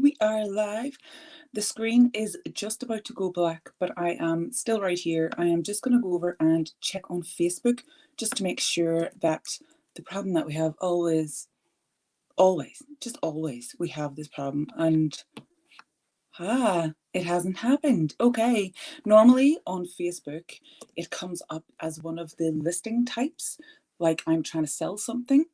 we are live. The screen is just about to go black, but I am still right here. I am just going to go over and check on Facebook just to make sure that the problem that we have always, just always, we have this problem. And it hasn't happened. Okay. Normally on Facebook, it comes up as one of the listing types, like I'm trying to sell something.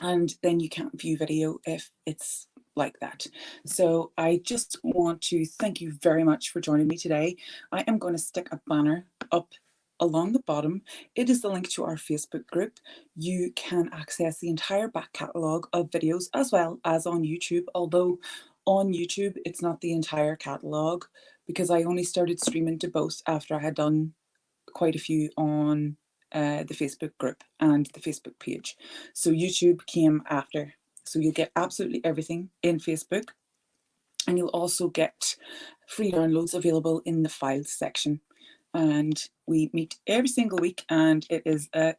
And then you can't view video if it's like that. So I just want to thank you very much for joining me today. I am going to stick a banner up along the bottom. It is the link to our Facebook group. You can access the entire back catalogue of videos as well as on YouTube, although on YouTube it's not the entire catalogue because I only started streaming to both after I had done quite a few on the Facebook group and the Facebook page. So YouTube came after. So you'll get absolutely everything in Facebook, and you'll also get free downloads available in the files section. And we meet every single week, and it is a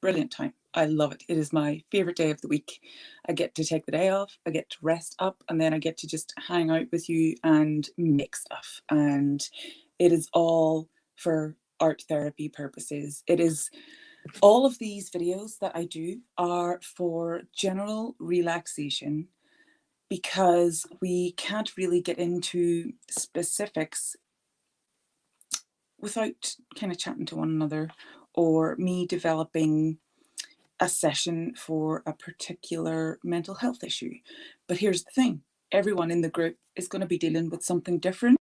brilliant time. I love it. It is my favorite day of the week. I get to take the day off, I get to rest up, and then I get to just hang out with you and make stuff. And it is all for art therapy purposes. It is all of these videos that I do are for general relaxation because we can't really get into specifics without kind of chatting to one another or me developing a session for a particular mental health issue. But here's the thing, everyone in the group is going to be dealing with something different.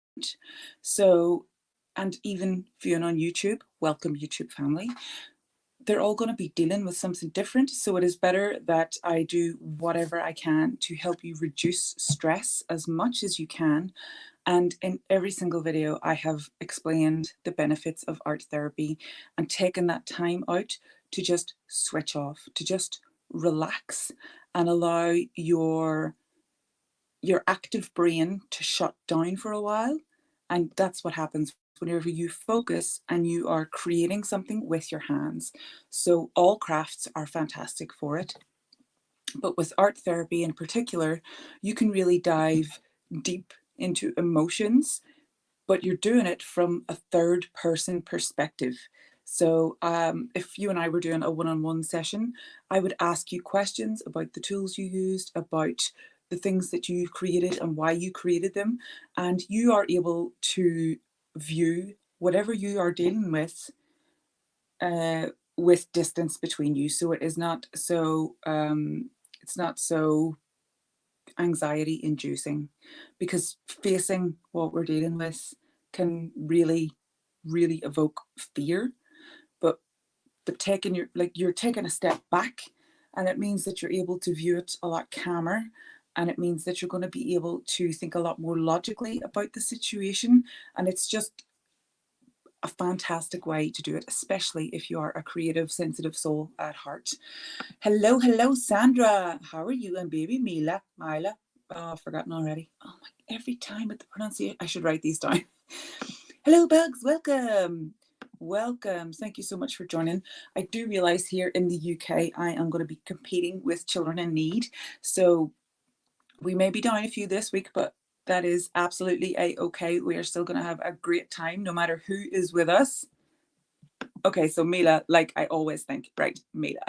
So, and even viewing on YouTube, welcome YouTube family, they're all going to be dealing with something different. So it is better that I do whatever I can to help you reduce stress as much as you can. And in every single video, I have explained the benefits of art therapy and taken that time out to just switch off, to just relax and allow your active brain to shut down for a while. And that's what happens whenever you focus and you are creating something with your hands. So all crafts are fantastic for it. But with art therapy in particular, you can really dive deep into emotions, but you're doing it from a third person perspective. So if you and I were doing a one-on-one session, I would ask you questions about the tools you used, about the things that you created and why you created them. And you are able to view whatever you are dealing with distance between you. So it is not so, it's not so anxiety inducing, because facing what we're dealing with can really evoke fear, but taking you're taking a step back, and it means that you're able to view it a lot calmer, and it means that you're going to be able to think a lot more logically about the situation. And it's just a fantastic way to do it, especially if you are a creative, sensitive soul at heart. Hello, Sandra. How are you? And baby Mila. Oh, I've forgotten already. Oh my, every time with the pronunciation, I should write these down. Hello, Bugs. Welcome. Thank you so much for joining. I do realize here in the UK, I am going to be competing with children in need. So we may be down a few this week, but that is absolutely okay. We are still going to have a great time no matter who is with us. Okay, so Mila, like I always think, right, Mila.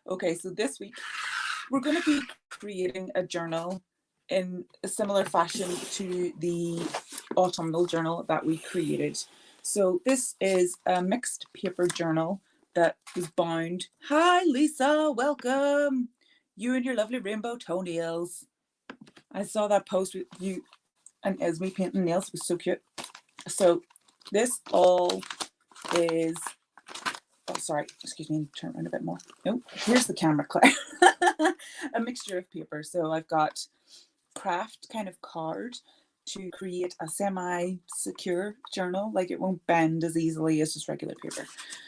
Okay, so this week we're going to be creating a journal in a similar fashion to the Autumnal journal that we created. So this is a mixed paper journal that is bound. Hi, Lisa, welcome. You and your lovely rainbow toenails. I saw that post with you and Esme painting nails. It was so cute. So this all is, oh, sorry, excuse me, turn around a bit more. Oh, here's the camera, Claire. A mixture of paper. So I've got craft kind of card to create a semi-secure journal, like it won't bend as easily as just regular paper.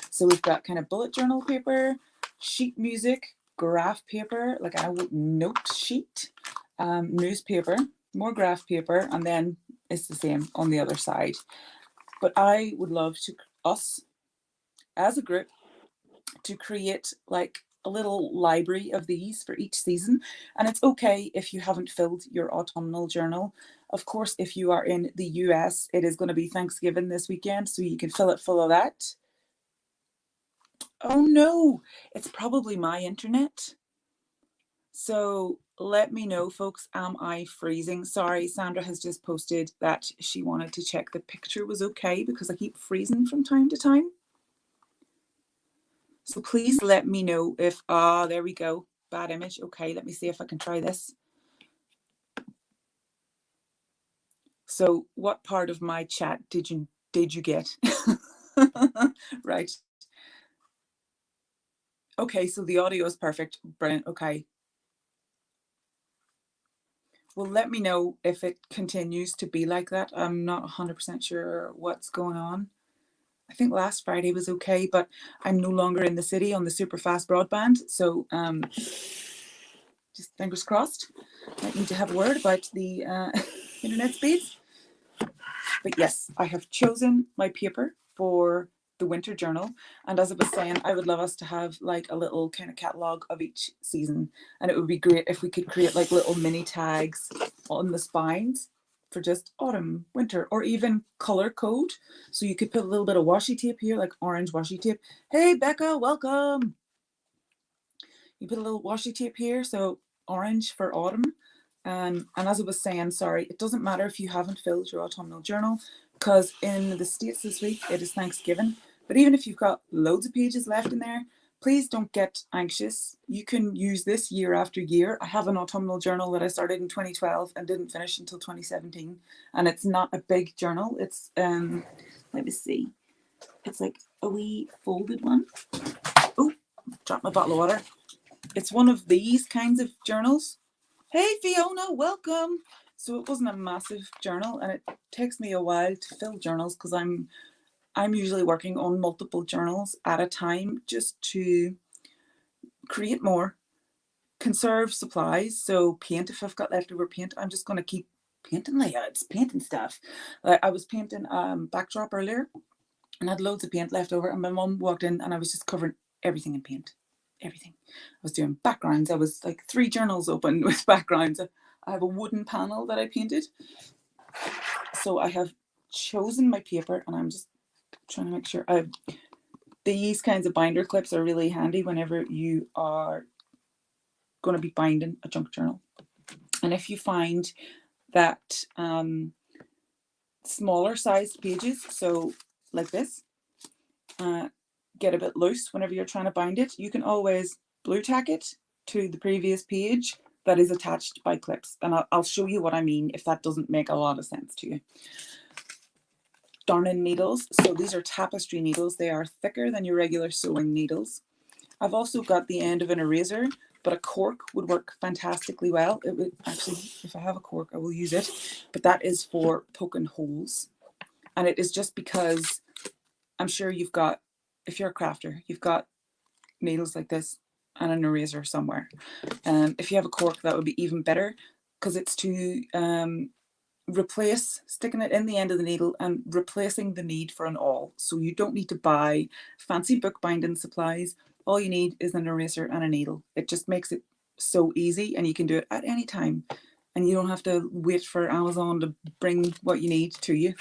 So we've got kind of bullet journal paper, sheet music, graph paper, like a note sheet, newspaper, more graph paper, and then it's the same on the other side. But I would love to us as a group to create like a little library of these for each season. And it's okay if you haven't filled your autumnal journal. Of course, if you are in the US, it is going to be Thanksgiving this weekend, so you can fill it full of that. Oh no, it's probably my internet. So let me know, folks, am I freezing? Sorry, Sandra has just posted that she wanted to check the picture was okay because I keep freezing from time to time. So please let me know if, there we go, bad image. Okay, let me see if I can try this. So what part of my chat did you get? Right. Okay, so the audio is perfect. Brilliant. Okay. Well, let me know if it continues to be like that. I'm not 100% sure what's going on. I think last Friday was okay, but I'm no longer in the city on the super fast broadband. So just fingers crossed. Might need to have a word about the internet speeds. But yes, I have chosen my paper for the winter journal. And as I was saying, I would love us to have like a little kind of catalogue of each season. And it would be great if we could create like little mini tags on the spines for just autumn, winter, or even color code. So you could put a little bit of washi tape here, like orange washi tape. Hey, Becca, welcome. You put a little washi tape here, so orange for autumn. And as I was saying, sorry, it doesn't matter if you haven't filled your autumnal journal, because in the States this week, it is Thanksgiving. But even if you've got loads of pages left in there, please don't get anxious. You can use this year after year. I have an autumnal journal that I started in 2012 and didn't finish until 2017. And it's not a big journal. It's, let me see. It's like a wee folded one. Oh, dropped my bottle of water. It's one of these kinds of journals. Hey Fiona, welcome. So it wasn't a massive journal, and it takes me a while to fill journals because I'm usually working on multiple journals at a time just to create more, conserve supplies. So paint, if I've got leftover paint, I'm just going to keep painting layouts, painting stuff. I was painting backdrop earlier and I had loads of paint left over, and my mum walked in and I was just covering everything in paint. Everything. I was doing backgrounds. I was like 3 journals open with backgrounds. I have a wooden panel that I painted. So I have chosen my paper, and I'm just trying to make sure these kinds of binder clips are really handy whenever you are going to be binding a junk journal. And if you find that smaller sized pages, so like this, get a bit loose whenever you're trying to bind it, you can always blue tack it to the previous page that is attached by clips. And I'll show you what I mean if that doesn't make a lot of sense to you. Darning needles. So these are tapestry needles. They are thicker than your regular sewing needles. I've also got the end of an eraser, but a cork would work fantastically well. It would actually, if I have a cork, I will use it. But that is for poking holes. And it is just because I'm sure you've got, if you're a crafter, you've got needles like this and an eraser somewhere. If you have a cork, that would be even better, because it's to replace sticking it in the end of the needle and replacing the need for an awl. So you don't need to buy fancy bookbinding supplies. All you need is an eraser and a needle. It just makes it so easy, and you can do it at any time, and you don't have to wait for Amazon to bring what you need to you.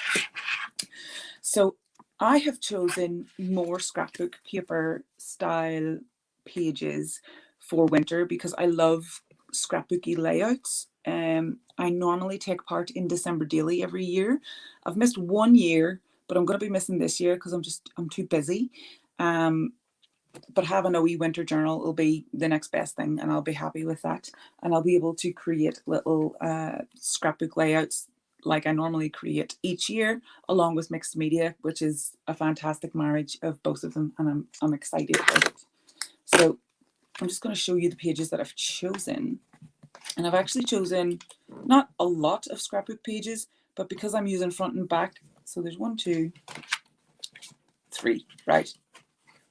So I have chosen more scrapbook paper style pages for winter because I love scrapbooky layouts. I normally take part in December Daily every year. I've missed 1 year, but I'm going to be missing this year because I'm too busy. But having a wee winter journal will be the next best thing, and I'll be happy with that. And I'll be able to create little scrapbook layouts like I normally create each year, along with mixed media, which is a fantastic marriage of both of them, and I'm excited about it. So I'm just going to show you the pages that I've chosen. And I've actually chosen not a lot of scrapbook pages, but because I'm using front and back, so there's 1, 2, 3, right?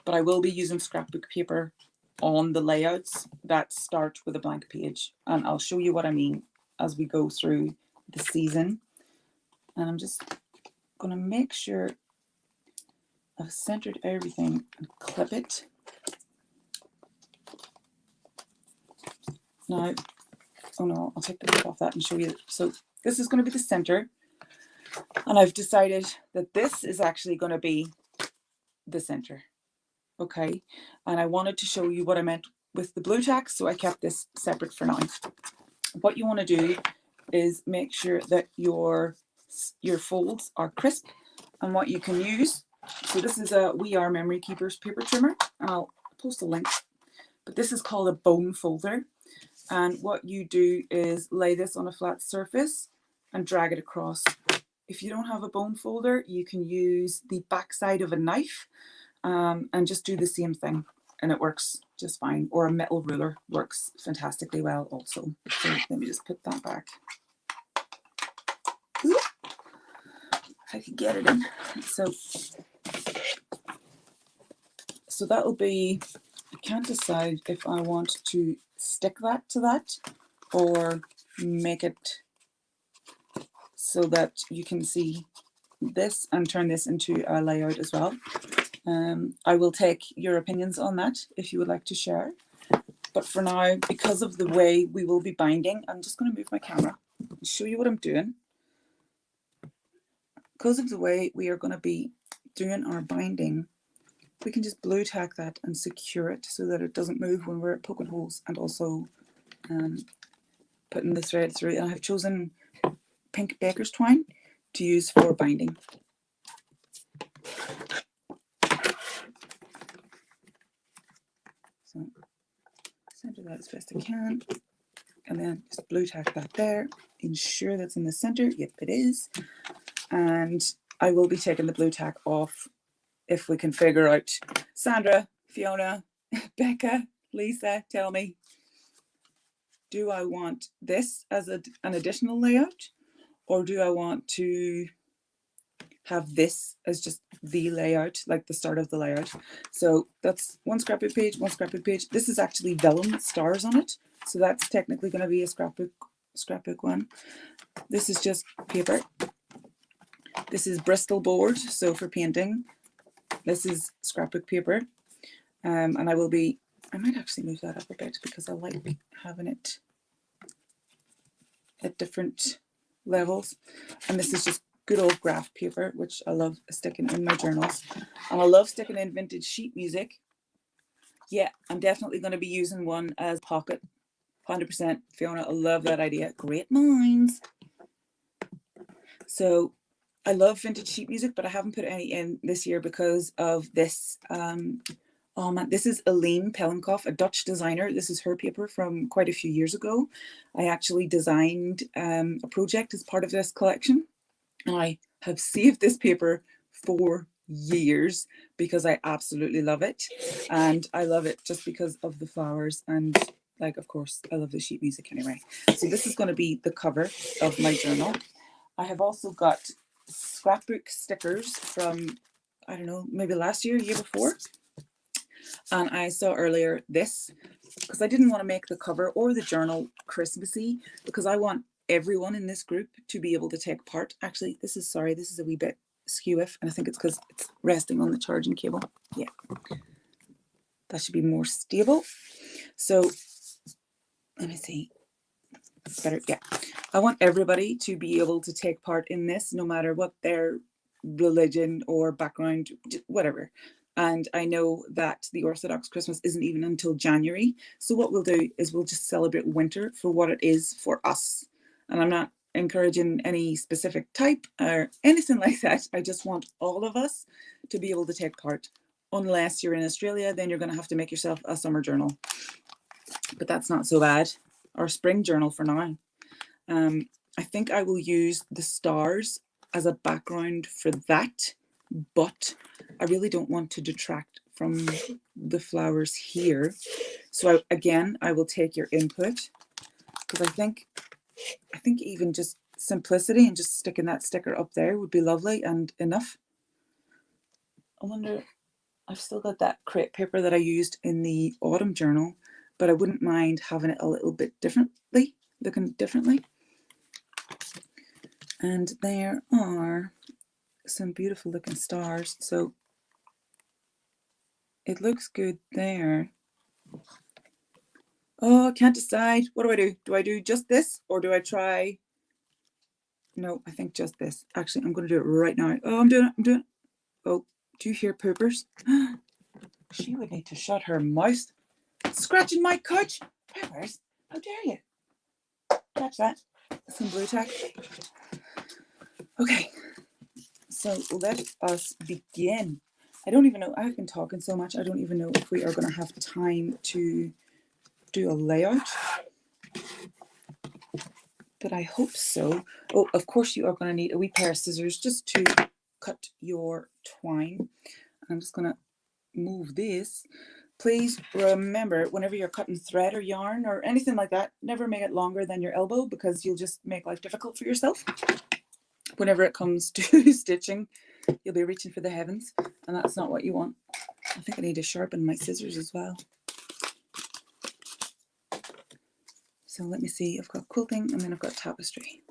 But I will be using scrapbook paper on the layouts that start with a blank page. And I'll show you what I mean as we go through the season. And I'm just going to make sure I've centered everything and clip it. Now, oh no, I'll take the top off that and show you. So this is going to be the center. And I've decided that this is actually going to be the center. Okay. And I wanted to show you what I meant with the blue tack, so I kept this separate for now. What you want to do is make sure that your folds are crisp, and what you can use, so this is a We Are Memory Keepers paper trimmer, and I'll post a link, but this is called a bone folder, and what you do is lay this on a flat surface and drag it across. If you don't have a bone folder, you can use the backside of a knife and just do the same thing, and it works just fine. Or a metal ruler works fantastically well also. So let me just put that back. Ooh, if I could get it in. So that'll be, I can't decide if I want to stick that to that or make it so that you can see this and turn this into a layout as well. I will take your opinions on that if you would like to share. But for now, because of the way we will be binding, I'm just going to move my camera and show you what I'm doing. Because of the way we are going to be doing our binding, we can just blue tack that and secure it so that it doesn't move when we're poking holes, and also putting the thread through. And I have chosen pink baker's twine to use for binding. So center that as best I can, and then just blue tack that there. Ensure that's in the center. Yep, it is. And I will be taking the blue tack off if we can figure out. Sandra, Fiona, Becca, Lisa, tell me, do I want this as an additional layout, or do I want to have this as just the layout, like the start of the layout? So that's one scrapbook page, one scrapbook page. This is actually vellum with stars on it, so that's technically going to be a scrapbook one. This is just paper. This is Bristol board, so for painting. This is scrapbook paper, and I might actually move that up a bit because I like having it at different levels. And this is just good old graph paper, which I love sticking in my journals, and I love sticking in vintage sheet music. Yeah, I'm definitely going to be using one as pocket. 100%, Fiona, I love that idea. Great minds. So I love vintage sheet music, but I haven't put any in this year because of this. Oh man, this is Elaine Pellenkopf, a Dutch designer. This is her paper from quite a few years ago. I actually designed a project as part of this collection, and I have saved this paper for years because I absolutely love it. And I love it just because of the flowers, and like, of course, I love the sheet music anyway. So this is going to be the cover of my journal. I have also got scrapbook stickers from, I don't know, maybe last year, year before. And I saw earlier this, because I didn't want to make the cover or the journal Christmassy, because I want everyone in this group to be able to take part. Actually, this is a wee bit skew-iff, and I think it's because it's resting on the charging cable. Yeah, that should be more stable. So let me see. It's better. Yeah, I want everybody to be able to take part in this, no matter what their religion or background, whatever. And I know that the Orthodox Christmas isn't even until January. So what we'll do is we'll just celebrate winter for what it is for us. And I'm not encouraging any specific type or anything like that. I just want all of us to be able to take part. Unless you're in Australia, then you're going to have to make yourself a summer journal. But that's not so bad. Or spring journal for now. I think I will use the stars as a background for that, but I really don't want to detract from the flowers here. So I will take your input, because I think even just simplicity and just sticking that sticker up there would be lovely and enough. I wonder, I've still got that crepe paper that I used in the autumn journal, but I wouldn't mind having it a little bit differently, looking differently. And there are some beautiful looking stars. So it looks good there. Oh, I can't decide. What do I do? Do I do just this or do I try? No, I think just this. Actually, I'm going to do it right now. Oh, I'm doing it. I'm doing it. Oh, do you hear poopers? She would need to shut her mouth. Scratching my couch. Poopers, how dare you? Catch that. Some blue tack. Okay, so let us begin. I don't even know. I've been talking so much. I don't even know if we are going to have time to do a layout. But I hope so. Oh, of course you are going to need a wee pair of scissors just to cut your twine. I'm just going to move this. Please remember, whenever you're cutting thread or yarn or anything like that, never make it longer than your elbow because you'll just make life difficult for yourself. Whenever it comes to stitching, you'll be reaching for the heavens, and that's not what you want. I think I need to sharpen my scissors as well. So let me see, I've got quilting and then I've got tapestry.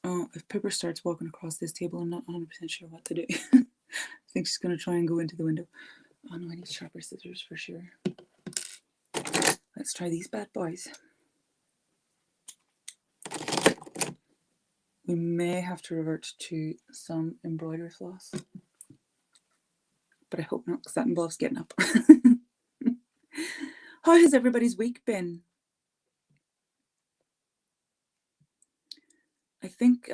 Oh, if Pipper starts walking across this table, I'm not 100% sure what to do. I think she's going to try and go into the window. Oh no, I need sharper scissors for sure. Let's try these bad boys. We may have to revert to some embroidery floss, but I hope not, because that involves getting up. How has everybody's week been? I think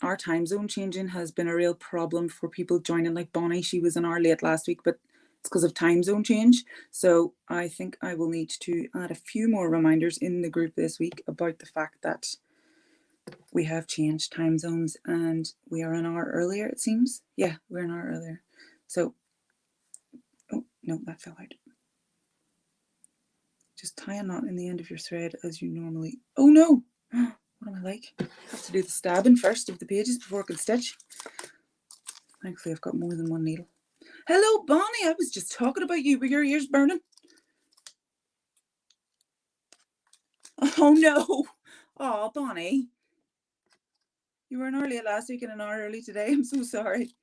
our time zone changing has been a real problem for people joining, like Bonnie. She was an hour late last week, but it's because of time zone change. So I think I will need to add a few more reminders in the group this week about the fact that we have changed time zones and we are an hour earlier, it seems. Yeah, we're an hour earlier. So, oh, no, that fell out. Just tie a knot in the end of your thread as you normally. Oh no! What am I like? I have to do the stabbing first of the pages before I can stitch. Thankfully, I've got more than one needle. Hello, Bonnie. I was just talking about you. Were your ears burning? Oh no! Oh, Bonnie. You were an hour late last week and an hour early today. I'm so sorry.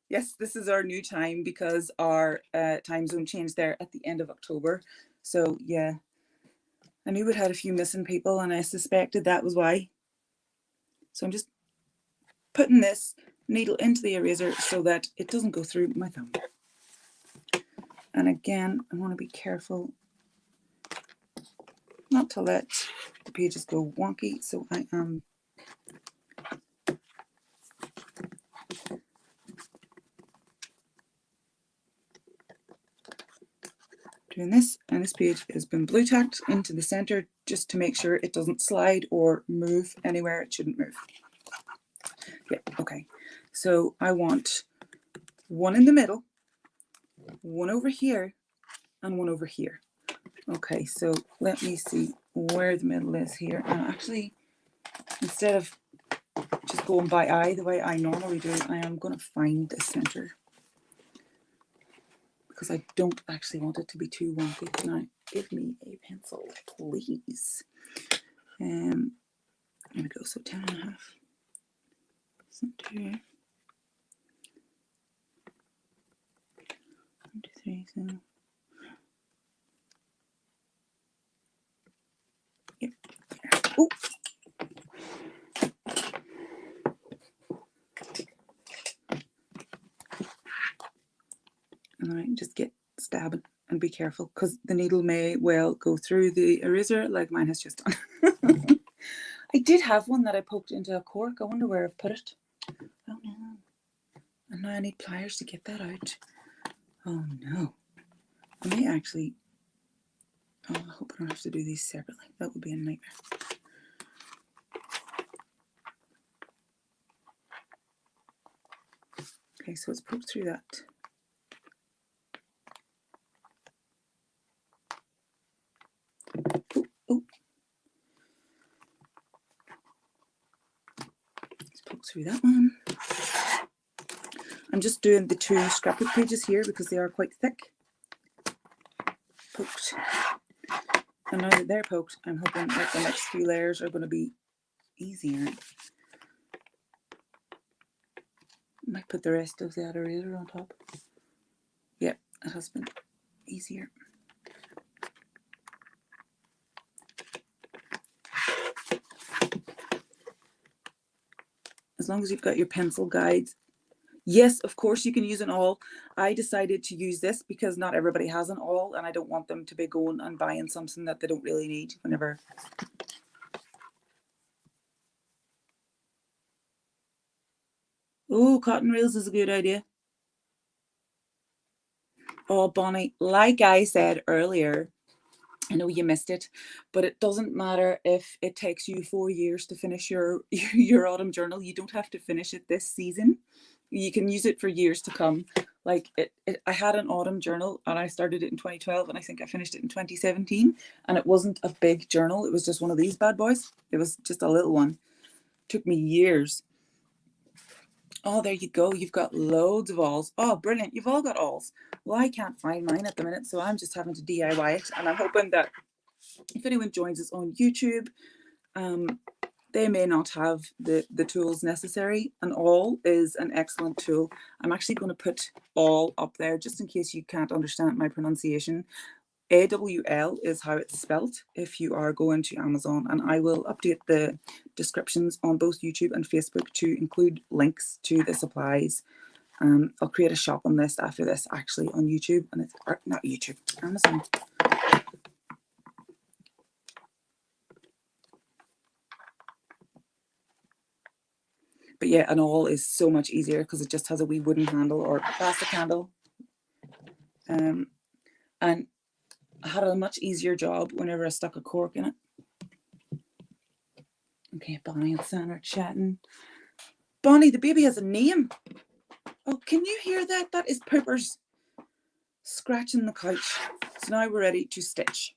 Yes, this is our new time because our time zone changed there at the end of October. So yeah, I knew we'd had a few missing people and I suspected that was why. So I'm just putting this needle into the eraser so that it doesn't go through my thumb. And again, I want to be careful not to let the pages go wonky. So I am doing this, and this page has been blue tacked into the center just to make sure it doesn't slide or move anywhere it shouldn't move. Yeah, okay. So I want one in the middle, one over here, and one over here. Okay, so let me see where the middle is here. And actually, instead of just going by eye the way I normally do, I am going to find the center because I don't actually want it to be too wonky. Now, give me a pencil, please. There we go. So 10.5 center. 1, 2, 3. So yep. Oh. All right, just get stabbing and be careful because the needle may well go through the eraser like mine has just done. I did have one that I poked into a cork. I wonder where I've put it. Oh no. And now I need pliers to get that out. Oh no. I may actually. Oh, I hope I don't have to do these separately. That would be a nightmare. Okay, so it's poked through that. Oh, oh. Let's poke through that one. I'm just doing the 2 scrapbook pages here because they are quite thick. Poked. And now that they're poked, I'm hoping that the next few layers are going to be easier. Might put the rest of the adorator on top. Yeah, it has been easier. As long as you've got your pencil guides. Yes, of course you can use an awl. I decided to use this because not everybody has an awl, and I don't want them to be going and buying something that they don't really need whenever. Oh, cotton reels is a good idea. Oh, Bonnie, like I said earlier, I know you missed it, but it doesn't matter if it takes you 4 years to finish your autumn journal. You don't have to finish it this season. You can use it for years to come. Like I had an autumn journal and I started it in 2012 and I think I finished it in 2017, and it wasn't a big journal. It was just one of these bad boys. It was just a little one. It took me years. Oh, there you go. You've got loads of awls. Oh, brilliant. You've all got awls. Well, I can't find mine at the minute, so I'm just having to DIY it. And I'm hoping that if anyone joins us on YouTube, they may not have the tools necessary. An awl is an excellent tool. I'm actually going to put awl up there just in case you can't understand my pronunciation. AWL is how it's spelt if you are going to Amazon, and I will update the descriptions on both YouTube and Facebook to include links to the supplies. I'll create a shopping list after this actually on YouTube, and it's not YouTube, Amazon. But yeah, an awl is so much easier because it just has a wee wooden handle or plastic handle. And I had a much easier job whenever I stuck a cork in it. Okay, Bonnie and Sam are chatting. Bonnie, the baby has a name. Oh, can you hear that? That is Poopers scratching the couch. So now we're ready to stitch.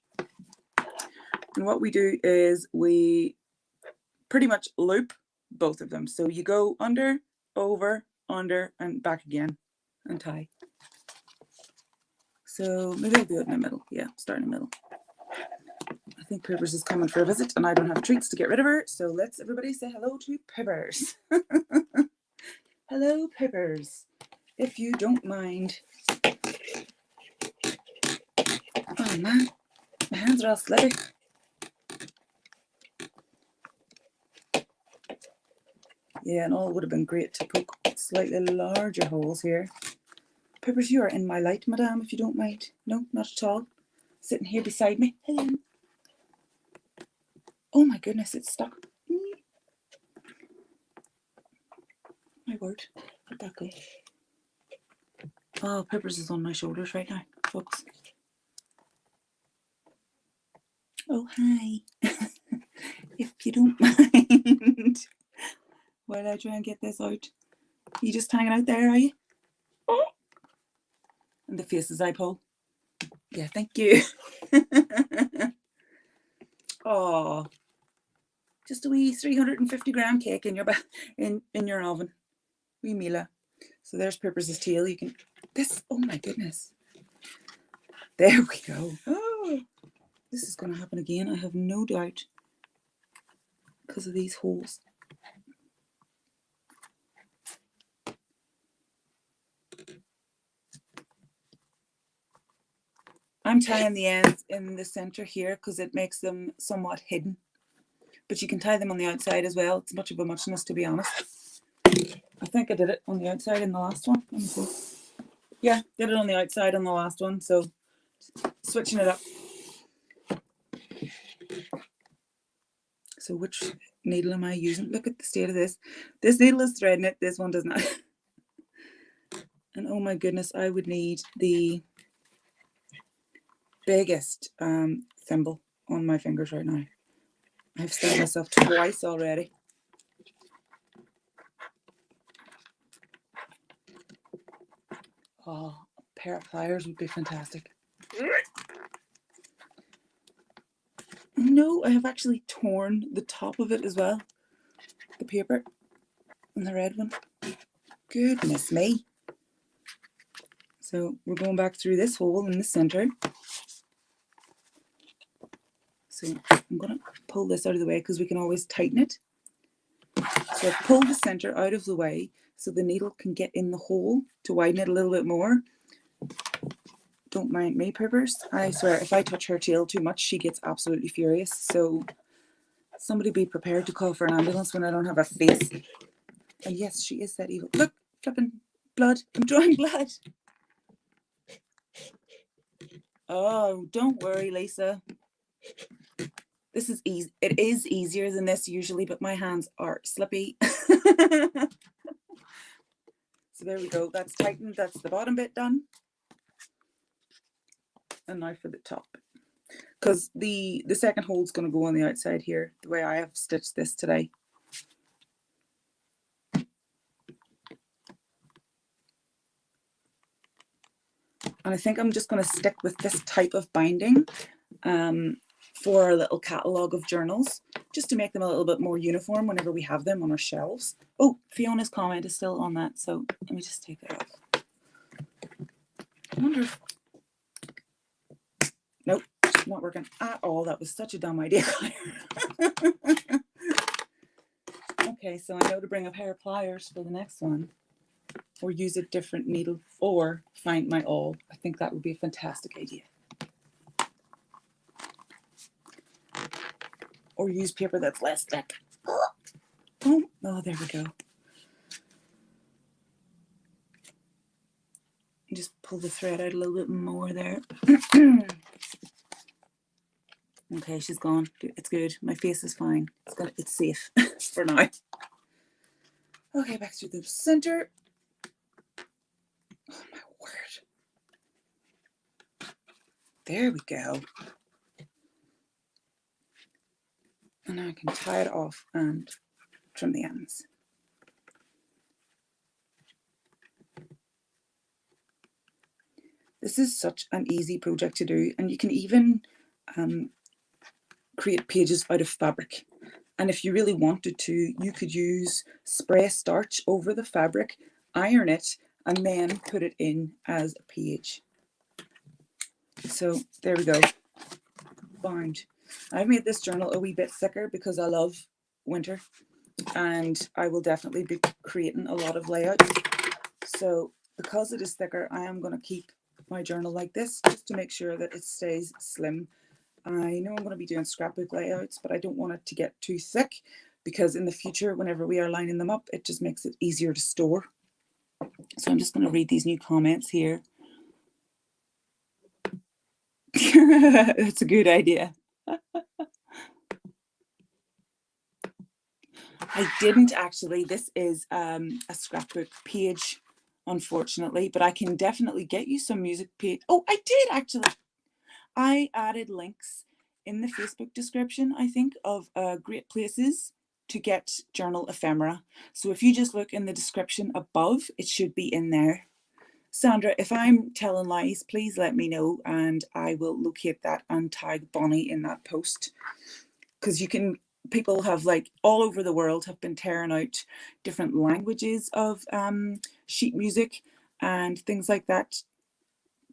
And what we do is we pretty much loop both of them. So you go under, over, under, and back again and tie. So maybe I'll do it in the middle. Yeah, start in the middle. I think Peppers is coming for a visit and I don't have treats to get rid of her. So let's everybody say hello to Peppers. Hello, Peppers, if you don't mind. Oh man, my hands are all slippery. Yeah, and all would have been great to poke slightly larger holes here. Peppers, you are in my light, madame, if you don't mind. No, not at all. Sitting here beside me. Hello. Oh my goodness, it's stuck. My word, where'd that go? Oh, Peppers is on my shoulders right now, folks. Oh, hi. If you don't mind. While I try and get this out. You just hanging out there, are you? Oh. And the faces I pull. Yeah, thank you. Oh, just a wee 350-gram cake in your in your oven. Wee Mila. So there's Peppers' tail. You can oh my goodness. There we go. Oh, this is going to happen again. I have no doubt because of these holes. I'm tying the ends in the center here because it makes them somewhat hidden. But you can tie them on the outside as well. It's much of a muchness, to be honest. I think I did it on the outside in the last one. Let me see. Yeah, did it on the outside on the last one. So switching it up. So which needle am I using? Look at the state of this. This needle is threading it. This one does not. And oh my goodness, I would need the biggest thimble on my fingers right now. I've stabbed myself twice already. Oh, a pair of pliers would be fantastic. No, I have actually torn the top of it as well. The paper and the red one. Goodness me. So we're going back through this hole in the center. So I'm going to pull this out of the way because we can always tighten it. So I've pulled the center out of the way so the needle can get in the hole to widen it a little bit more. Don't mind me, Pippers. I swear, if I touch her tail too much, she gets absolutely furious. So somebody be prepared to call for an ambulance when I don't have a face. And yes, she is that evil. Look, flipping blood. I'm drawing blood. Oh, don't worry, Lisa. This is easy. It is easier than this usually, but my hands are slippy. So there we go. That's tightened. That's the bottom bit done. And now for the top. Because the second hole's going to go on the outside here, the way I have stitched this today. And I think I'm just going to stick with this type of binding for our little catalogue of journals, just to make them a little bit more uniform whenever we have them on our shelves. Oh, Fiona's comment is still on that, so let me just take that off. I wonder if... Nope, not working at all. That was such a dumb idea. Okay, so I know to bring a pair of pliers for the next one, or use a different needle, or find my awl. I think that would be a fantastic idea. Or use paper that's less thick. Oh, there we go. Just pull the thread out a little bit more there. Okay, she's gone. It's good. My face is fine. It's safe for now. Okay, back to the center. Oh my word. There we go. And now I can tie it off and trim the ends. This is such an easy project to do, and you can even create pages out of fabric. And if you really wanted to, you could use spray starch over the fabric, iron it, and then put it in as a page. So there we go. Bound. I've made this journal a wee bit thicker because I love winter, and I will definitely be creating a lot of layout. So because it is thicker, I am going to keep my journal like this just to make sure that it stays slim. I know I'm going to be doing scrapbook layouts, but I don't want it to get too thick because in the future, whenever we are lining them up, it just makes it easier to store. So I'm just going to read these new comments here. That's a good idea. I didn't actually. This is a scrapbook page, unfortunately, but I can definitely get you some music page. Oh, I did actually. I added links in the Facebook description, I think, of great places to get journal ephemera. So if you just look in the description above, it should be in there. Sandra, if I'm telling lies, please let me know and I will locate that and tag Bonnie in that post. Because people have like all over the world have been tearing out different languages of sheet music and things like that,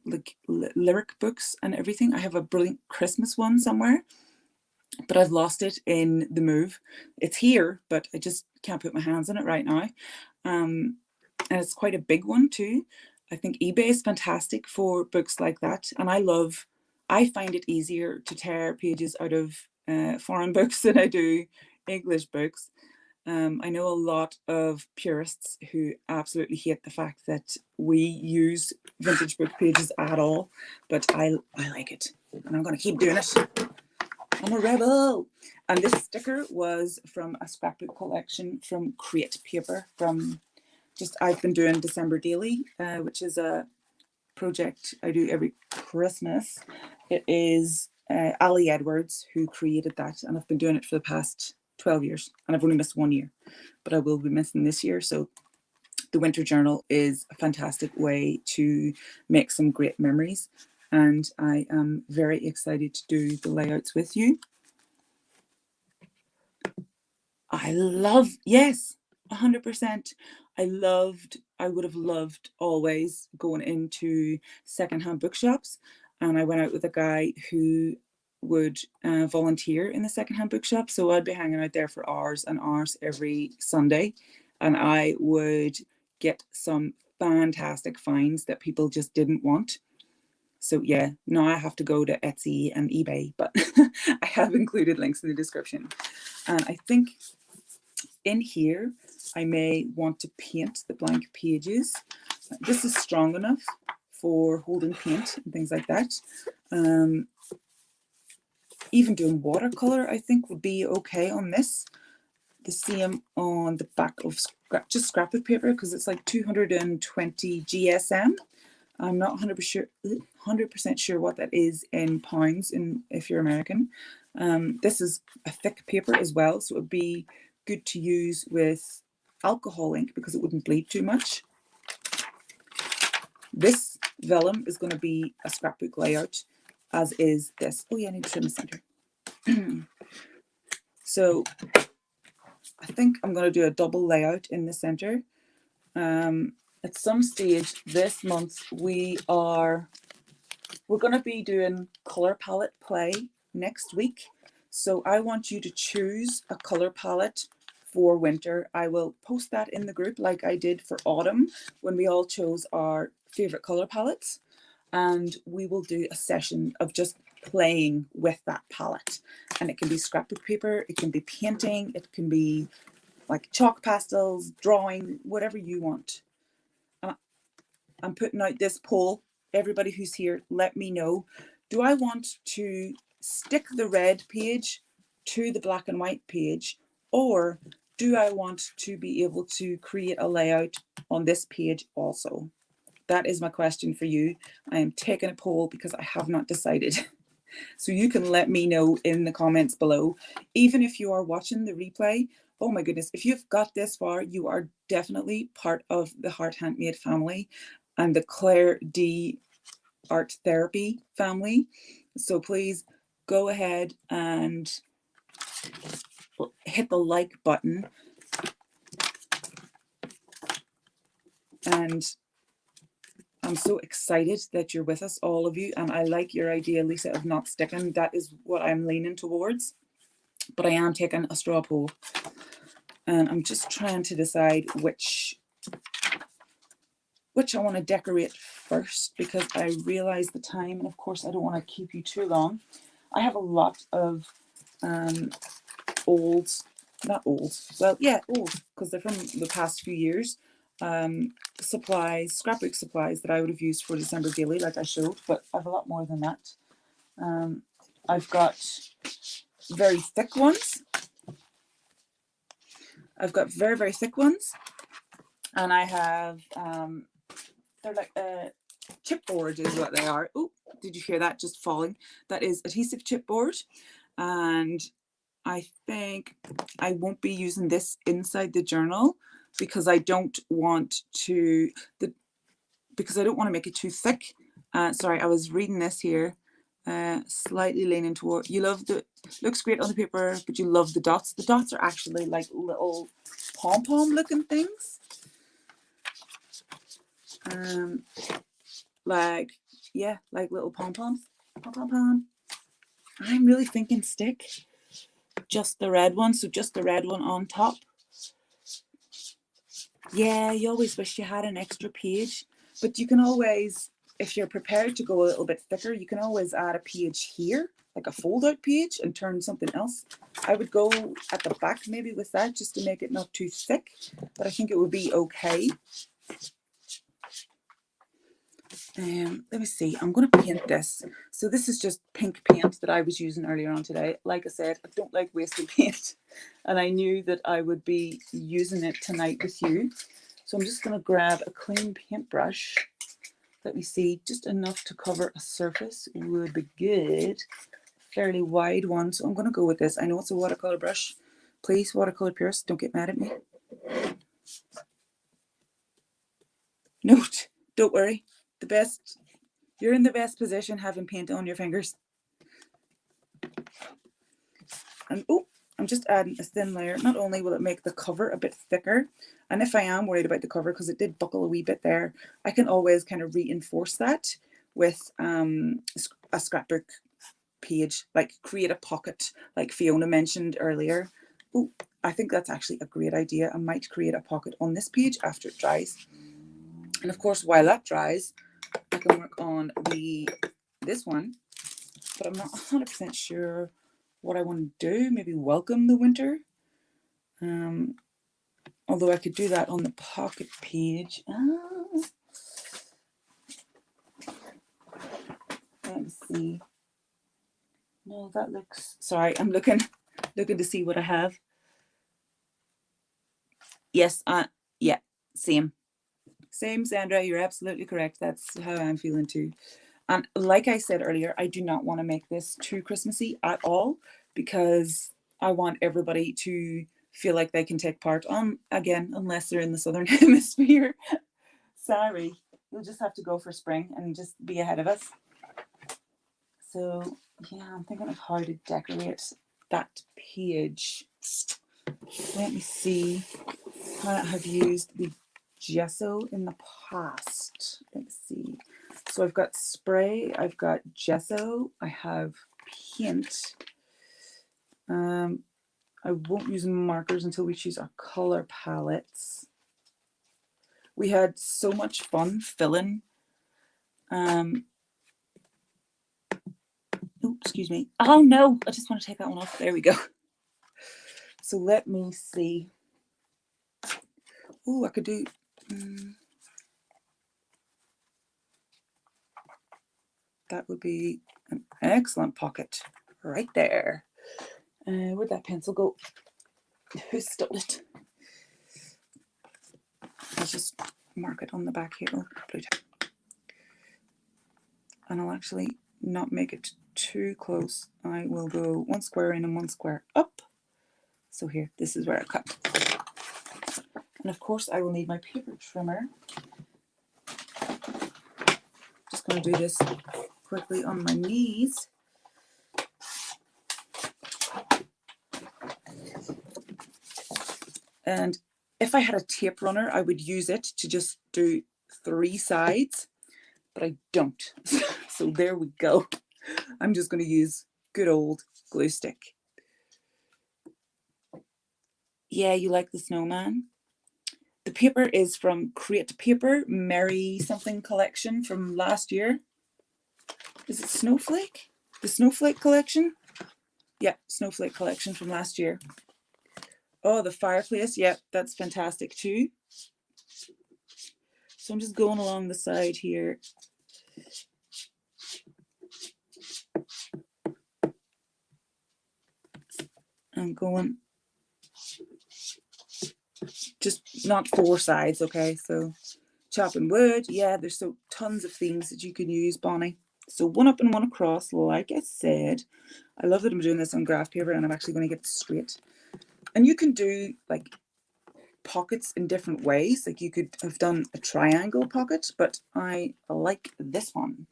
like lyric books and everything. I have a brilliant Christmas one somewhere, but I've lost it in the move. It's here, but I just can't put my hands on it right now. And it's quite a big one too. I think eBay is fantastic for books like that. And I find it easier to tear pages out of foreign books than I do English books. I know a lot of purists who absolutely hate the fact that we use vintage book pages at all, but I like it and I'm going to keep doing it. I'm a rebel. And this sticker was from a scrapbook collection from Creative Paper I've been doing December Daily, which is a project I do every Christmas. It is Ali Edwards who created that, and I've been doing it for the past 12 years, and I've only missed 1 year, but I will be missing this year. So the winter journal is a fantastic way to make some great memories, and I am very excited to do the layouts with you. Yes, 100%. I would have loved always going into secondhand bookshops, and I went out with a guy who would volunteer in the secondhand bookshop. So I'd be hanging out there for hours and hours every Sunday, and I would get some fantastic finds that people just didn't want. So yeah, now I have to go to Etsy and eBay, but I have included links in the description. And I think in here, I may want to paint the blank pages. This is strong enough for holding paint and things like that. Even doing watercolor, I think, would be okay on this. The same on the back of just scrapbook paper, because it's like 220 GSM. I'm not 100% sure what that is in pounds if you're American. This is a thick paper as well, so it would be good to use with alcohol ink because it wouldn't bleed too much. This vellum is going to be a scrapbook layout, as is this. Oh yeah, I need to trim the center. So I think I'm going to do a double layout in the center. At some stage this month, we're going to be doing color palette play next week. So I want you to choose a color palette for winter. I will post that in the group like I did for autumn when we all chose our favorite color palettes. And we will do a session of just playing with that palette. And it can be scrapbook paper, it can be painting, it can be like chalk pastels, drawing, whatever you want. I'm putting out this poll. Everybody who's here, let me know. Do I want to stick the red page to the black and white page, or do I want to be able to create a layout on this page also? That is my question for you. I am taking a poll because I have not decided. So you can let me know in the comments below. Even if you are watching the replay, oh my goodness, if you've got this far, you are definitely part of the Heart Handmade family and the Claire D Art Therapy family. So please go ahead and hit the like button. And I'm so excited that you're with us, all of you. And I like your idea, Lisa, of not sticking. That is what I'm leaning towards. But I am taking a straw poll. And I'm just trying to decide which I want to decorate first, because I realize the time. And of course, I don't want to keep you too long. I have a lot of old, because they're from the past few years. Supplies, scrapbook supplies that I would have used for December daily, like I showed, but I have a lot more than that. I've got very thick ones. I've got very, very thick ones, and I have they're like chipboard is what they are. Oh, did you hear that just falling? That is adhesive chipboard, and I think I won't be using this inside the journal because I don't want to make it too thick. Sorry, I was reading this here. Slightly leaning toward, looks great on the paper, but you love the dots. The dots are actually like little pom-pom looking things. Like little pom-poms. Pom-pom-pom. I'm really thinking stick. Just the red one, so just the red one on top. Yeah, you always wish you had an extra page, but you can always, if you're prepared to go a little bit thicker, you can always add a page here, like a fold-out page, and turn something else. I would go at the back maybe with that, just to make it not too thick, but I think it would be okay. Let me see, I'm going to paint this. So this is just pink paint that I was using earlier on today. Like I said, I don't like wasting paint, and I knew that I would be using it tonight with you. So I'm just going to grab a clean paintbrush. Let me see, just enough to cover a surface would be good. Fairly wide one, so I'm going to go with this. I know it's a watercolor brush. Please, watercolor purists, don't get mad at me. No, don't worry. You're in the best position having paint on your fingers. And I'm just adding a thin layer. Not only will it make the cover a bit thicker, and if I am worried about the cover because it did buckle a wee bit there, I can always kind of reinforce that with a scrapbook page, like create a pocket, like Fiona mentioned earlier. Oh, I think that's actually a great idea. I might create a pocket on this page after it dries. And of course, while that dries, I can work on this one, but I'm not 100% sure what I want to do. Maybe welcome the winter. Although I could do that on the pocket page. Let me see. No, that looks, sorry, I'm looking to see what I have. Yes, yeah, same, Sandra, you're absolutely correct. That's how I'm feeling too. And like I said earlier, I do not want to make this too Christmassy at all, because I want everybody to feel like they can take part. Again, unless they're in the Southern Hemisphere. Sorry, you'll just have to go for spring and just be ahead of us. So yeah, I'm thinking of how to decorate that page. Let me see how I have used the gesso in the past. Let's see. So I've got spray, I've got gesso, I have paint. I won't use markers until we choose our color palettes. We had so much fun filling. Oh, excuse me. Oh no, I just want to take that one off. There we go. So let me see. Oh, I could do. That would be an excellent pocket right there. Where'd that pencil go? Who stole it? Let's just mark it on the back here. Oh, blue tape. And I'll actually not make it too close. I will go one square in and one square up. So here, this is where I cut. And of course, I will need my paper trimmer. Just going to do this quickly on my knees. And if I had a tape runner, I would use it to just do 3 sides, but I don't. So there we go. I'm just going to use good old glue stick. Yeah, you like the snowman? The paper is from Creative Paper, Merry something collection from last year. Is it Snowflake? The Snowflake collection? Yeah, Snowflake collection from last year. Oh, the fireplace. Yeah, that's fantastic too. So I'm just going along the side here. I'm going just not 4 sides, okay? So chopping wood. Yeah, there's so tons of things that you can use, Bonnie. So one up and one across, like I said. I love that I'm doing this on graph paper and I'm actually going to get it straight. And you can do like pockets in different ways. Like you could have done a triangle pocket, but I like this one.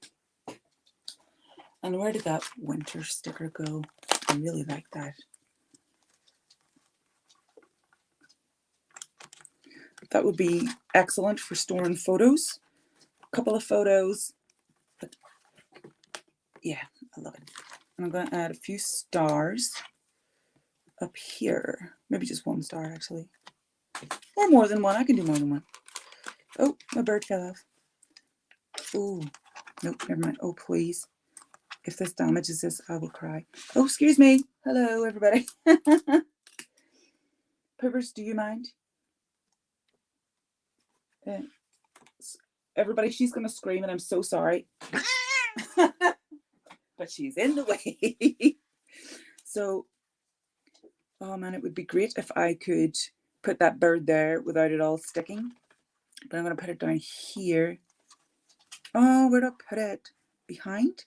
And where did that winter sticker go? I really like that. That would be excellent for storing photos. A couple of photos. But yeah, I love it. And I'm going to add a few stars up here. Maybe just 1 star, actually. Or more than one. I can do more than one. Oh, my bird fell off. Oh, nope, never mind. Oh, please. If this damages this, I will cry. Oh, excuse me. Hello, everybody. Pippers, do you mind? Everybody, she's going to scream, and I'm so sorry. But she's in the way. So, oh man, it would be great if I could put that bird there without it all sticking. But I'm going to put it down here. Oh, where do I put it? Behind?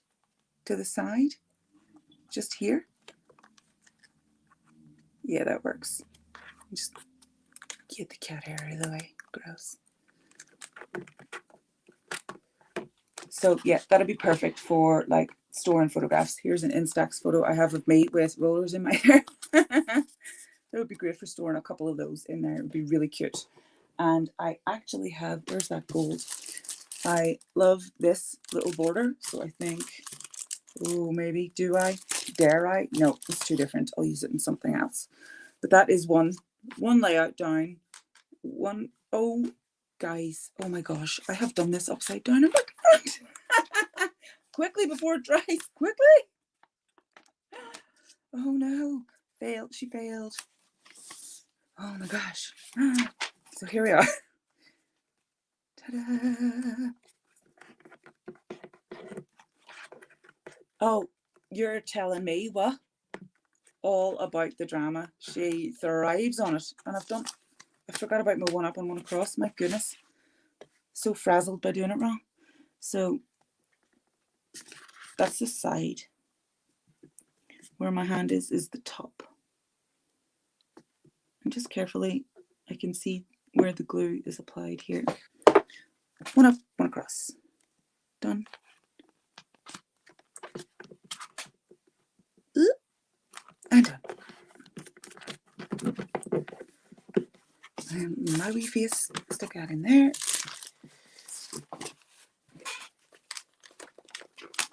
To the side? Just here? Yeah, that works. Just get the cat hair out of the way. Gross. So yeah, that'd be perfect for like storing photographs. Here's an Instax photo I have of me with rollers in my hair. That would be great for storing a couple of those in there. It would be really cute. And I actually have, where's that gold? I love this little border. So I think Oh, maybe. Do I? Dare I? No, it's too different. I'll use it in something else. But that is one layout down. One, oh, guys, oh my gosh, I have done this upside down and back front. Quickly before it dries, quickly. Oh no, failed, she failed. Oh my gosh. So here we are. Ta-da. Oh, you're telling me what? All about the drama. She thrives on it. And I forgot about my one up and one across. My goodness. So frazzled by doing it wrong. So that's the side. Where my hand is the top. And just carefully, I can see where the glue is applied here. One up, one across. Done. And done. And my wee face, stick that in there.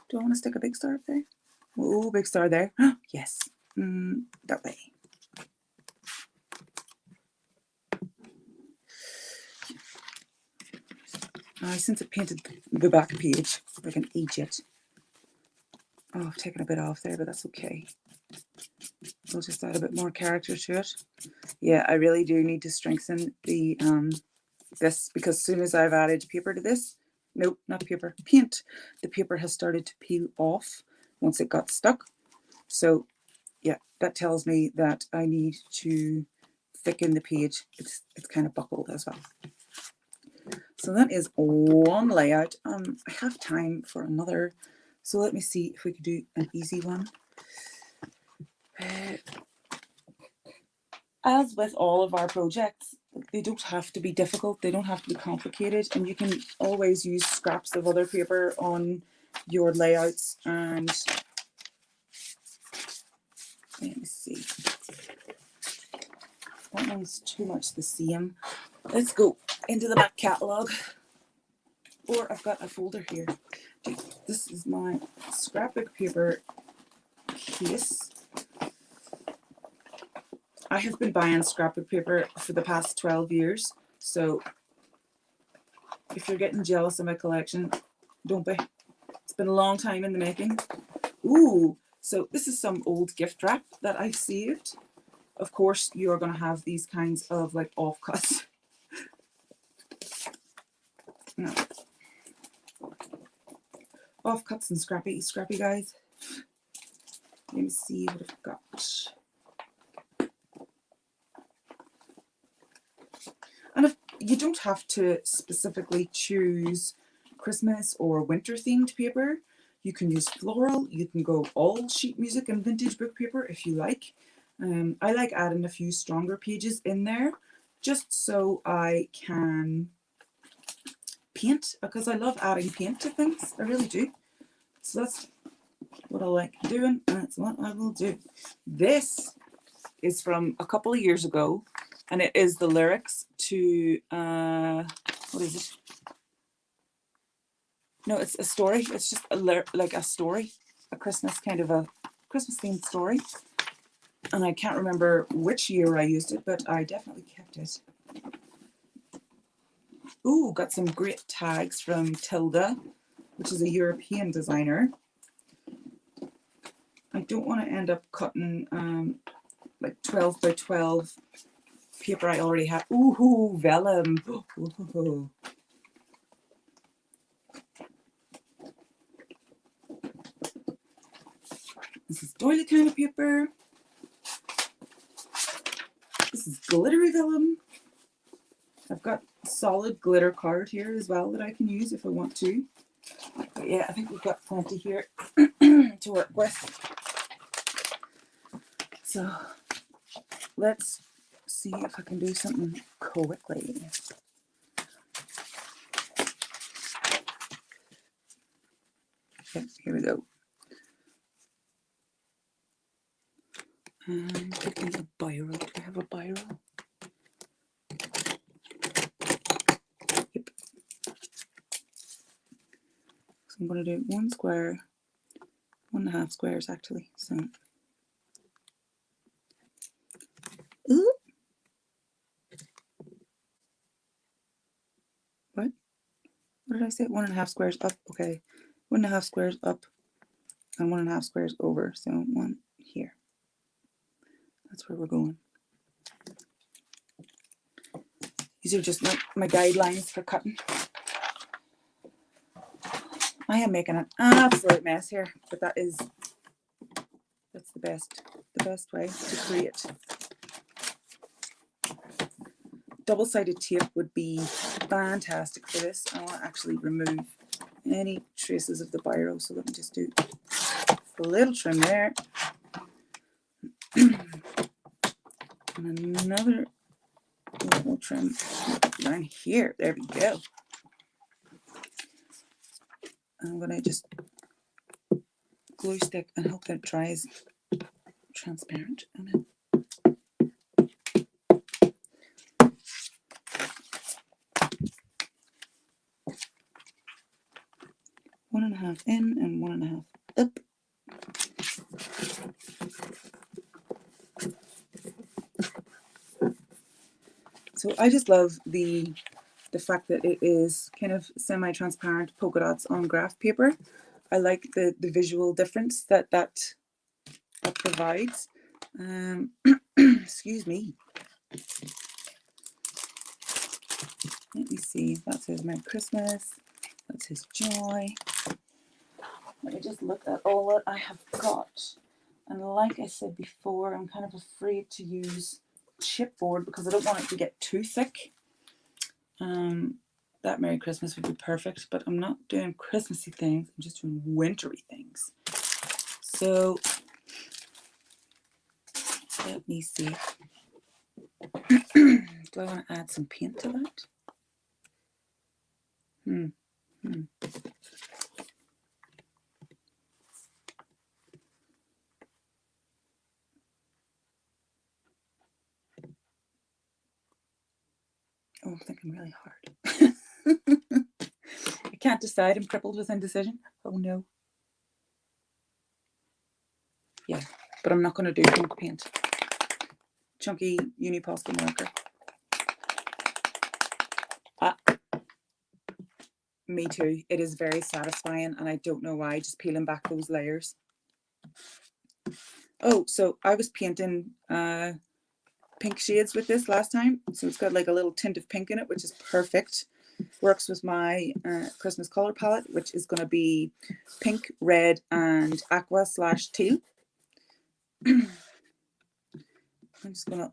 Do I want to stick a big star up there? Oh, big star there. Yes. That way. Since I painted the back page like an idiot. Oh, I've taken a bit off there, but that's okay. We'll just add a bit more character to it. Yeah, I really do need to strengthen the this, because as soon as I've added paper to this, nope, not paper, paint, the paper has started to peel off once it got stuck. So yeah, that tells me that I need to thicken the page. It's kind of buckled as well. So that is one layout. I have time for another. So let me see if we could do an easy one. As with all of our projects, they don't have to be difficult. They don't have to be complicated. And you can always use scraps of other paper on your layouts. And let me see. That one's too much the same. Let's go into the back catalogue. Or I've got a folder here. This is my scrapbook paper case. I have been buying scrapbook paper for the past 12 years. So if you're getting jealous of my collection, don't be. It's been a long time in the making. Ooh, so this is some old gift wrap that I've saved. Of course, you're going to have these kinds of like offcuts. No. Offcuts and scrappy guys. Let me see what I've got. And if you don't have to specifically choose Christmas or winter themed paper, you can use floral. You can go all sheet music and vintage book paper if you like. I like adding a few stronger pages in there just so I can paint, because I love adding paint to things. I really do. So that's what I like doing, and that's what I will do. This is from a couple of years ago, and it is the lyrics to what is it? No, it's a story. It's just like a story, a Christmas kind of a Christmas themed story. And I can't remember which year I used it, but I definitely kept it. Ooh, got some great tags from Tilda, which is a European designer. I don't want to end up cutting like 12 by 12 paper I already have. Ooh, vellum. Ooh. This is doily kind of paper. This is glittery vellum. I've got solid glitter card here as well that I can use if I want to. But yeah, I think we've got plenty here to work with. So let's see if I can do something quickly. Okay, here we go. Picking a biro. Do we have a biro? Yep. So I'm going to do one square, 1.5 squares actually. So, ooh. What did I say? 1.5 squares up. Okay, 1.5 squares up and 1.5 squares over. So one here. That's where we're going. These are just my guidelines for cutting. I am making an absolute mess here, but that's the best way to create. Double-sided tape would be fantastic for this. I want to actually remove any traces of the biro, so let me just do a little trim there. And another little trim down here. There we go. I'm going to just glue stick and hope that it dries transparent on it. One and a half in and 1.5 up. So I just love the fact that it is kind of semi-transparent polka dots on graph paper. I like the visual difference that provides. Excuse me. Let me see. That says Merry Christmas. That says Joy. Let me just look at all that I have got. And like I said before, I'm kind of afraid to use chipboard because I don't want it to get too thick. That Merry Christmas would be perfect, but I'm not doing Christmassy things. I'm just doing wintry things. So let me see. Do I want to add some paint to that? Oh, I'm thinking really hard. I can't decide. I'm crippled with indecision. Oh no. Yeah, but I'm not going to do pink paint. Chunky Unipostal marker. Me too. It is very satisfying, and I don't know why. Just peeling back those layers. Oh, so I was painting pink shades with this last time, so it's got like a little tint of pink in it, which is perfect. Works with my Christmas color palette, which is going to be pink, red, and aqua / teal. I'm just going to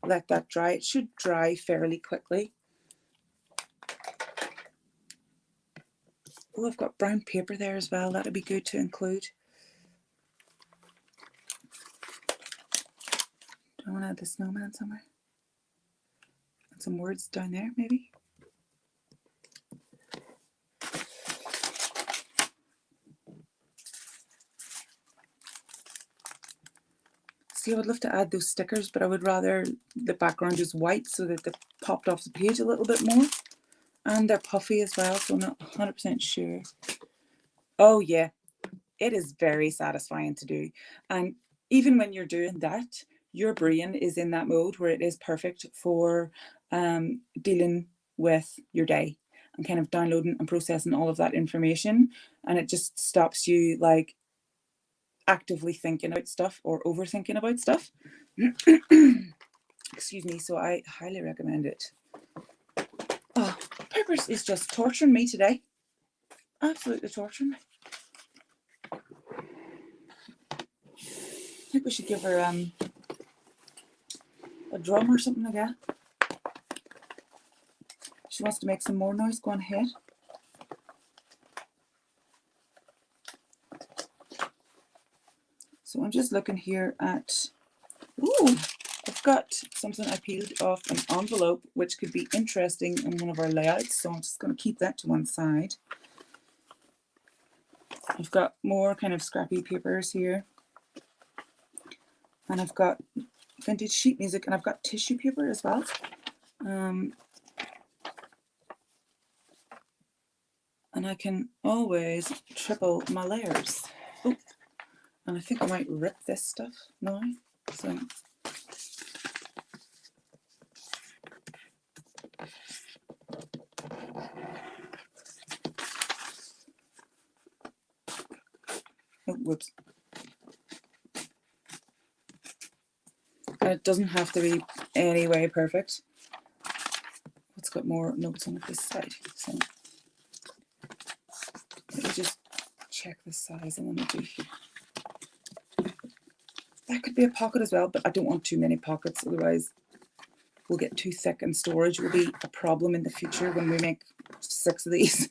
let that dry. It should dry fairly quickly. Oh, I've got brown paper there as well. That'd be good to include. Do I want to add the snowman somewhere? And some words down there, maybe? See, I would love to add those stickers, but I would rather the background is white so that they popped off the page a little bit more. And they're puffy as well, so I'm not 100% sure. Oh yeah, it is very satisfying to do. And even when you're doing that, your brain is in that mode where it is perfect for dealing with your day and kind of downloading and processing all of that information. And it just stops you like actively thinking about stuff or overthinking about stuff. Excuse me. So I highly recommend it. Oh, Peppers is just torturing me today. Absolutely torturing me. I think we should give her a drum or something like that. She wants to make some more noise. Go on ahead. So I'm just looking here at, ooh, I've got something I peeled off an envelope, which could be interesting in one of our layouts. So I'm just going to keep that to one side. I've got more kind of scrappy papers here. And I've got vintage sheet music, and I've got tissue paper as well. And I can always triple my layers. Oh, And I think I might rip this stuff now. So oh, whoops. And it doesn't have to be any way perfect. It's got more notes on this side. So let me just check the size and then maybe that could be a pocket as well, but I don't want too many pockets, otherwise we'll get too thick and storage will be a problem in the future when we make 6 of these.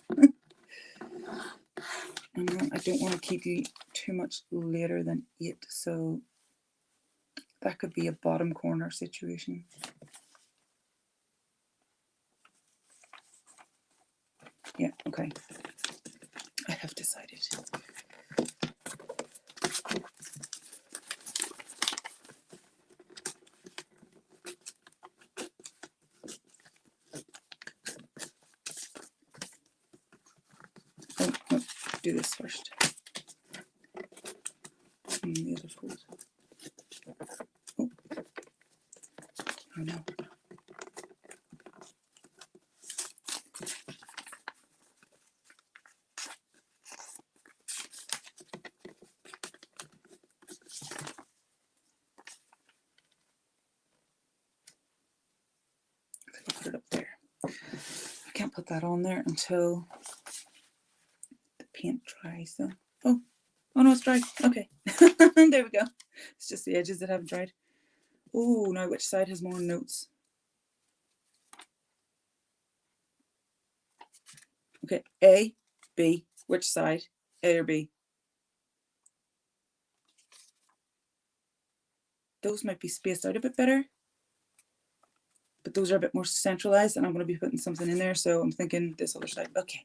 And then I don't want to keep you too much later than 8, so that could be a bottom corner situation. Yeah, okay. I have decided. Oh, no, do this first. And the other fold. Oh, oh no. I'll put it up there. I can't put that on there until the paint dries though. Oh, oh no, it's dry. Okay. There we go. It's just the edges that haven't dried. Oh, now which side has more notes? Okay, A, B, which side? A or B? Those might be spaced out a bit better, but those are a bit more centralized, and I'm going to be putting something in there, so I'm thinking this other side. Okay.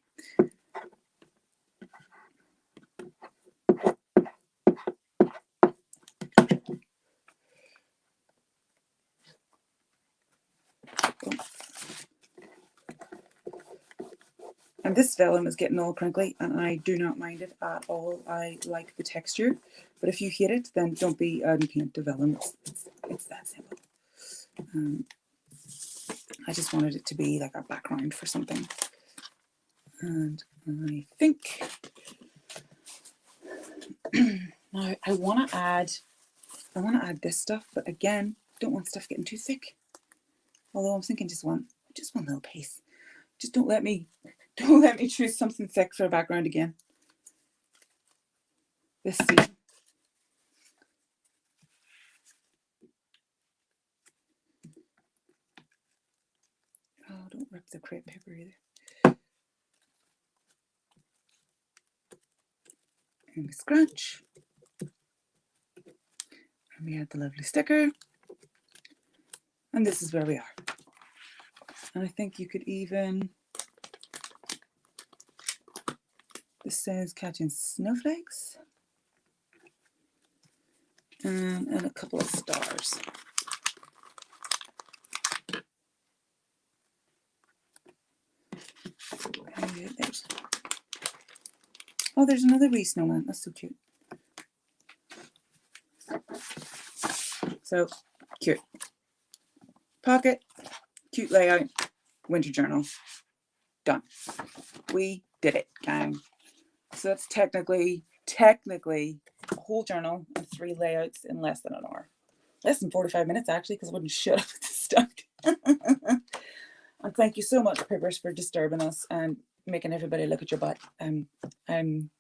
And this vellum is getting all crinkly, and I do not mind it at all. I like the texture, but if you hate it, then don't be adding paint to vellum. It's that simple. I just wanted it to be like a background for something. And I think now I want to add this stuff, but again, don't want stuff getting too thick. Although I'm thinking just one little piece. Just don't let me choose something thick for a background again. This season. Oh, don't rip the crepe paper either. And we scrunch. And we add the lovely sticker. And this is where we are. And I think you could even, this says catching snowflakes. And a couple of stars. Oh, there's another wee snowman. That's so cute. So cute. Pocket, cute layout, winter journal. Done. We did it, gang. So that's technically a whole journal and 3 layouts in less than an hour. Less than 45 minutes, actually, because I wouldn't shut up at the start. And thank you so much, Pippers, for disturbing us and making everybody look at your butt. I'm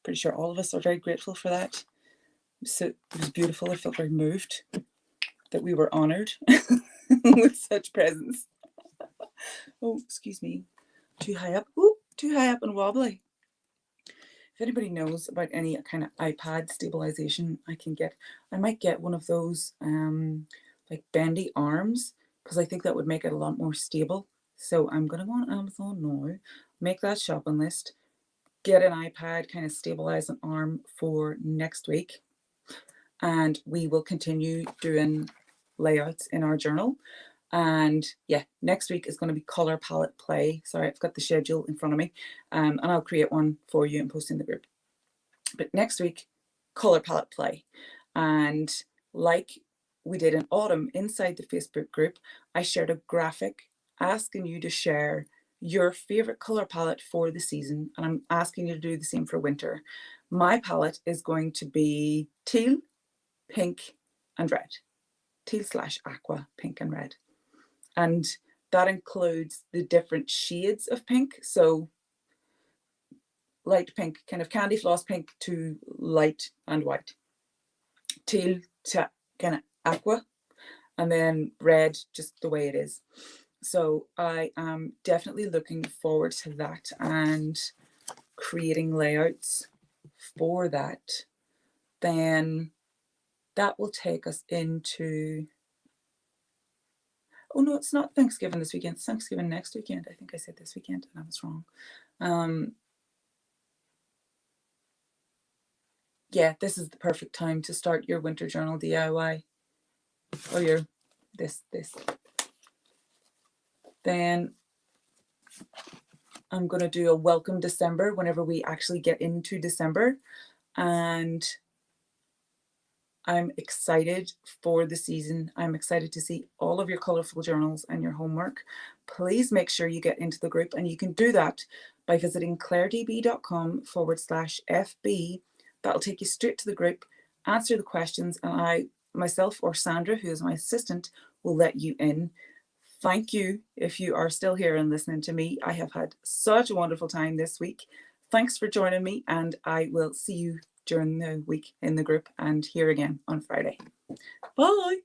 pretty sure all of us are very grateful for that. So it was beautiful. I felt very moved that we were honoured with such presents. Oh, excuse me. Too high up. Ooh, too high up and wobbly. If anybody knows about any kind of iPad stabilization I might get one of those like bendy arms, because I think that would make it a lot more stable. So I'm going to go on Amazon now, make that shopping list, get an iPad kind of stabilize an arm for next week, and we will continue doing layouts in our journal. And yeah, next week is going to be color palette play. Sorry, I've got the schedule in front of me, and I'll create one for you and post in the group. But next week, color palette play. And like we did in autumn inside the Facebook group, I shared a graphic asking you to share your favorite color palette for the season. And I'm asking you to do the same for winter. My palette is going to be teal, pink, and red. Teal/aqua, pink and red. And that includes the different shades of pink. So light pink, kind of candy floss pink, to light and white. Teal to kind of aqua, and then red just the way it is. So I am definitely looking forward to that and creating layouts for that. Then that will take us into, oh no, it's not Thanksgiving this weekend, it's Thanksgiving next weekend. I think I said this weekend and I was wrong. Yeah, this is the perfect time to start your winter journal DIY, or your this. Then I'm going to do a welcome December whenever we actually get into December. And I'm excited for the season. I'm excited to see all of your colorful journals and your homework. Please make sure you get into the group, and you can do that by visiting clairedb.com/FB. That'll take you straight to the group, answer the questions, and I, myself, or Sandra, who is my assistant, will let you in. Thank you if you are still here and listening to me. I have had such a wonderful time this week. Thanks for joining me, and I will see you during the week in the group and here again on Friday. Bye.